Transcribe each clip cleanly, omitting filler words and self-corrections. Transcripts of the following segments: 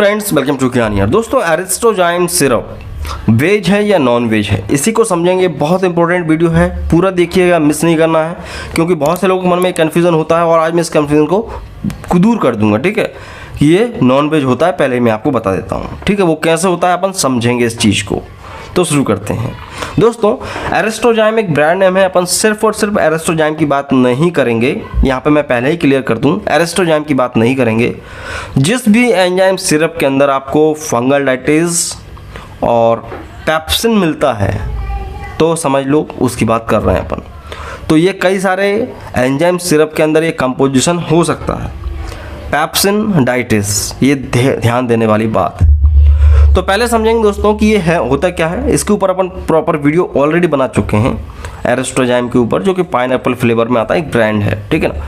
Friends, welcome to ज्ञान यार। दोस्तों, एरिस्टोजाइम सिरप वेज है या नॉन वेज है, इसी को समझेंगे। बहुत इंपॉर्टेंट वीडियो है, पूरा देखिएगा, मिस नहीं करना है, क्योंकि बहुत से लोगों के मन में कन्फ्यूज़न होता है और आज मैं इस कन्फ्यूज़न को दूर कर दूंगा। ठीक है, ये नॉन वेज होता है, पहले मैं आपको बता देता हूँ। ठीक है, वो कैसे होता है अपन समझेंगे इस चीज़ को। तो शुरू करते हैं। दोस्तों, एरिस्टोजाइम एक ब्रांड नेम है। अपन सिर्फ और सिर्फ एरिस्टोजाइम की बात नहीं करेंगे, यहाँ पे मैं पहले ही क्लियर कर दूँ, एरिस्टोजाइम की बात नहीं करेंगे। जिस भी एंजाइम सिरप के अंदर आपको फंगल डाइटेज और पेप्सिन मिलता है तो समझ लो उसकी बात कर रहे हैं अपन। तो ये कई सारे एंजाइम सिरप के अंदर ये कंपोजिशन हो सकता है, पेप्सिन डाइटेज, ये ध्यान देने वाली बात है। तो पहले समझेंगे दोस्तों कि ये है होता क्या है। इसके ऊपर अपन प्रॉपर वीडियो ऑलरेडी बना चुके हैं एरिस्टोजाइम के ऊपर, जो कि पाइनएप्पल फ्लेवर में आता है, एक ब्रांड है। ठीक है ना।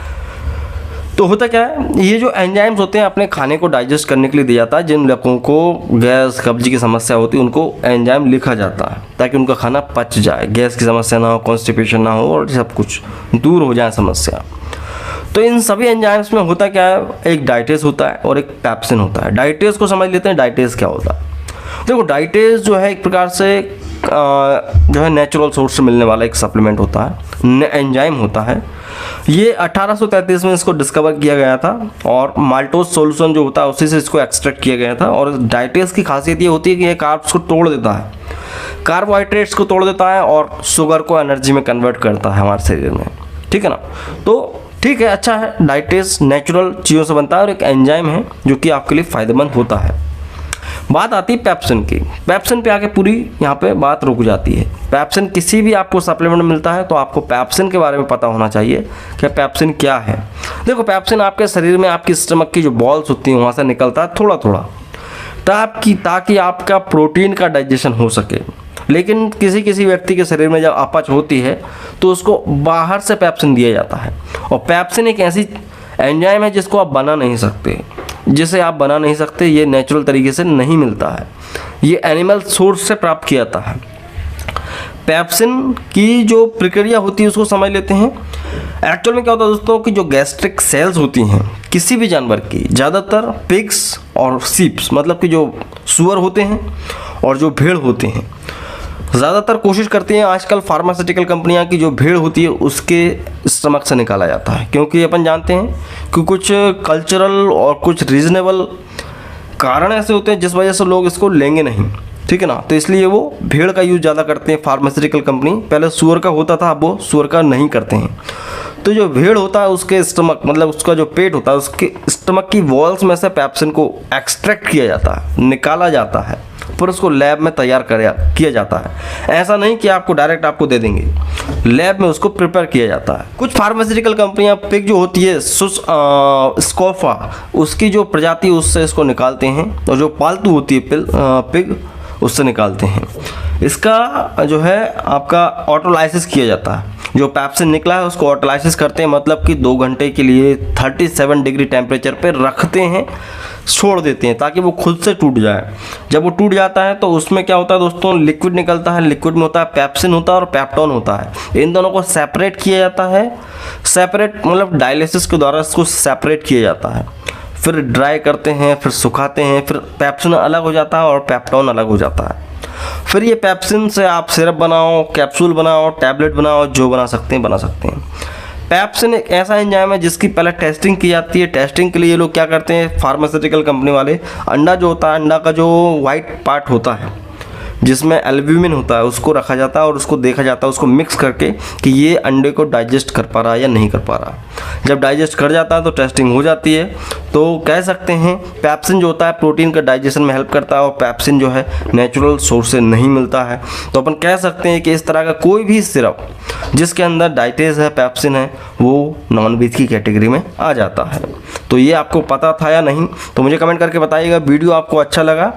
तो होता क्या है, ये जो एंजाइम्स होते हैं अपने खाने को डाइजेस्ट करने के लिए दिया जाता है। जिन लोगों को गैस कब्ज की समस्या होती है उनको एंजाइम लिखा जाता है ताकि उनका खाना पच जाए, गैस की समस्या ना हो, कॉन्स्टिपेशन ना हो और सब कुछ दूर हो जाए समस्या। तो इन सभी एंजाइम्स में होता क्या है, एक डाइटेज होता है और एक पेप्सिन होता है। डाइटेज को समझ लेते हैं, डाइटेज क्या होता है। देखो, डाइटेज जो है एक प्रकार से जो है नेचुरल सोर्स से मिलने वाला एक सप्लीमेंट होता है, एंजाइम होता है। ये 1833 में इसको डिस्कवर किया गया था और माल्टोज सॉल्यूशन जो होता है उसी से इसको एक्सट्रैक्ट किया गया था। और डाइटेज की खासियत ये होती है कि ये कार्ब्स को तोड़ देता है, कार्बोहाइड्रेट्स को तोड़ देता है और शुगर को एनर्जी में कन्वर्ट करता है हमारे शरीर में। ठीक है ना। तो ठीक है, अच्छा है, डाइटेज नेचुरल चीज़ों से बनता है और एक एंजाइम है जो कि आपके लिए फ़ायदेमंद होता है। बात आती है पेप्सिन की। पेप्सिन पे आके पूरी यहाँ पे बात रुक जाती है। पेप्सिन किसी भी आपको सप्लीमेंट मिलता है तो आपको पेप्सिन के बारे में पता होना चाहिए कि पेप्सिन क्या है। देखो, पेप्सिन आपके शरीर में आपकी स्टमक की जो बॉल्स होती हैं वहाँ से निकलता है थोड़ा थोड़ा, ताकि आपका प्रोटीन का डाइजेशन हो सके। लेकिन किसी किसी व्यक्ति के शरीर में जब अपच होती है तो उसको बाहर से पेप्सिन दिया जाता है। और पेप्सिन एक ऐसी एंजाइम है जिसको आप बना नहीं सकते, ये नेचुरल तरीके से नहीं मिलता है, ये एनिमल सोर्स से प्राप्त किया जाता है। पेप्सिन की जो प्रक्रिया होती है उसको समझ लेते हैं। एक्चुअल में क्या होता है दोस्तों कि जो गैस्ट्रिक सेल्स होती हैं किसी भी जानवर की, ज़्यादातर पिग्स और सीप्स, मतलब कि जो सूअर होते हैं और जो भेड़ होते हैं, ज़्यादातर कोशिश करती हैं आजकल फार्मास्यूटिकल कंपनियां की जो भेड़ होती है उसके स्टमक से निकाला जाता है। क्योंकि अपन जानते हैं कि कुछ कल्चरल और कुछ रीजनेबल कारण ऐसे होते हैं जिस वजह से लोग इसको लेंगे नहीं। ठीक है ना। तो इसलिए वो भेड़ का यूज़ ज़्यादा करते हैं फार्मास्यूटिकल कंपनी। पहले सूअर का होता था, अब वो सूअर का नहीं करते हैं। तो जो भेड़ होता है उसके स्टमक, मतलब उसका जो पेट होता है, उसके स्टमक की वॉल्स में से पेप्सिन को एक्सट्रैक्ट किया जाता है, निकाला जाता है, फिर उसको लैब में तैयार किया जाता है। ऐसा नहीं कि आपको डायरेक्ट आपको दे देंगे, लैब में उसको प्रिपेयर किया जाता है। कुछ फार्मास्यूटिकल कंपनियां पिग जो होती है स्कोफा, उसकी जो प्रजाति उससे इसको निकालते हैं, और जो पालतू होती है पिग उससे निकालते हैं। इसका जो है आपका ऑटोलाइसिस किया जाता है। जो पेप्सिन निकला है उसको ऑटोलाइसिस करते हैं, मतलब कि 2 घंटे के लिए 37 डिग्री टेम्परेचर पे रखते हैं, छोड़ देते हैं ताकि वो खुद से टूट जाए। जब वो टूट जाता है तो उसमें क्या होता है दोस्तों, लिक्विड निकलता है। लिक्विड में होता है पेप्सिन होता है और पेप्टोन होता है। इन दोनों को सेपरेट किया जाता है, सेपरेट मतलब डायलिसिस के द्वारा इसको सेपरेट किया जाता है। फिर ड्राई करते हैं, फिर सुखाते हैं, फिर पेप्सिन अलग हो जाता है और पेप्टोन अलग हो जाता है। फिर ये पेप्सिन से आप सिरप बनाओ, कैप्सूल बनाओ, टैबलेट बनाओ, जो बना सकते हैं। पेप्सिन एक ऐसा एंजाइम है जिसकी पहले टेस्टिंग की जाती है। टेस्टिंग के लिए ये लोग क्या करते हैं, फार्मास्यूटिकल कंपनी वाले, अंडा जो होता है, अंडा का जो वाइट पार्ट होता है जिसमें एल्ब्यूमिन होता है, उसको रखा जाता है और उसको देखा जाता है, उसको मिक्स करके कि ये अंडे को डाइजेस्ट कर पा रहा है या नहीं कर पा रहा। जब डाइजेस्ट कर जाता है तो टेस्टिंग हो जाती है। तो कह सकते हैं पेप्सिन जो होता है प्रोटीन का डाइजेशन में हेल्प करता है और पेप्सिन जो है नेचुरल सोर्स से नहीं मिलता है। तो अपन कह सकते हैं कि इस तरह का कोई भी सिरप जिसके अंदर डाइटेज है, पेप्सिन है, वो नॉन वेज की कैटेगरी में आ जाता है। तो ये आपको पता था या नहीं, तो मुझे कमेंट करके बताइएगा। वीडियो आपको अच्छा लगा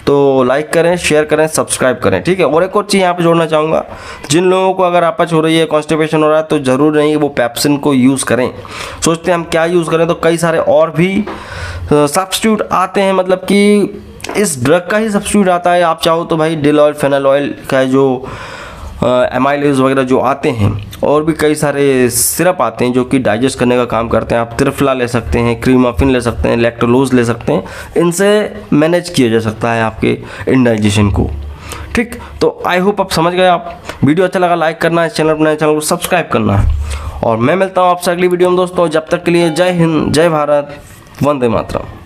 तो लाइक करें, शेयर करें, सब्सक्राइब करें। ठीक है। और एक और चीज़ यहाँ पे जोड़ना चाहूँगा, जिन लोगों को अगर अपच हो रही है, कॉन्स्टिपेशन हो रहा है, तो ज़रूर नहीं वो पेप्सिन को यूज़ करें। सोचते हैं हम क्या यूज़ करें, तो कई सारे और भी सब्स्टिट्यूट आते हैं, मतलब कि इस ड्रग का ही सब्स्टिट्यूट आता है। आप चाहो तो भाई डिल ऑयल, फेनल ऑयल का जो एमाइलेज वगैरह जो आते हैं, और भी कई सारे सिरप आते हैं जो कि डाइजेस्ट करने का काम करते हैं। आप त्रिफला ले सकते हैं, क्रीमाफिन ले सकते हैं, लैक्टोलोज ले सकते हैं। इनसे मैनेज किया जा सकता है आपके इंडाइजेशन को। ठीक, तो आई होप आप समझ गए। आप वीडियो अच्छा लगा लाइक करना है, चैनल को सब्सक्राइब करना है, और मैं मिलता हूँ आपसे अगली वीडियो में दोस्तों। जब तक के लिए जय हिंद, जय भारत, वंदे मातरम।